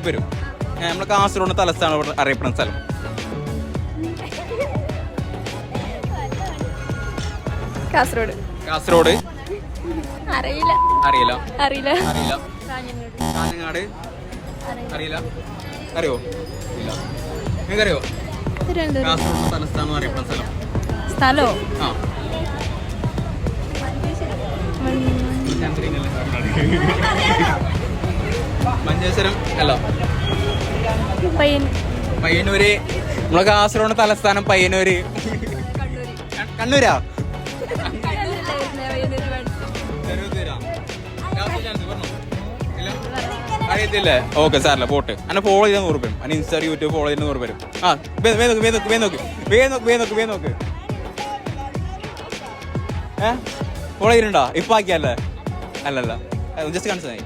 വരും. നമ്മളെ കാസർഗോഡ് തലസ്ഥാനം അറിയപ്പെടുന്ന സ്ഥലം. കാസർഗോഡ് അറിയില്ല. കാഞ്ഞങ്ങാട് അറിയില്ല. അറിയോ? ഇല്ല. നിങ്ങൾക്കറിയോ? കാസർഗോഡ് തലസ്ഥാനം അറിയപ്പെടുന്ന സ്ഥലം. ആ മഞ്ചേശ്വരം അല്ല, പയ്യന്നൂര്. നമ്മളെ കാസർഗോഡ് തലസ്ഥാനം പയ്യന്നൂര്. കണ്ണൂരാ? അറിയത്തില്ലേ? ഓക്കെ സാറല്ല, പോട്ട്. എന്നെ ഫോളോ ചെയ്താൽ 100 രൂപ. എന്നെ ഇൻസ്റ്റാ യൂട്യൂബ് ഫോളോ ചെയ്താൽ 100 വരും. ആ നോക്ക്. ഫോളോ ചെയ്തിട്ടുണ്ടോ? ഇപ്പൊ ആക്കിയല്ലേ? അല്ലല്ല, ജസ്റ്റ് കാണിച്ചതായി.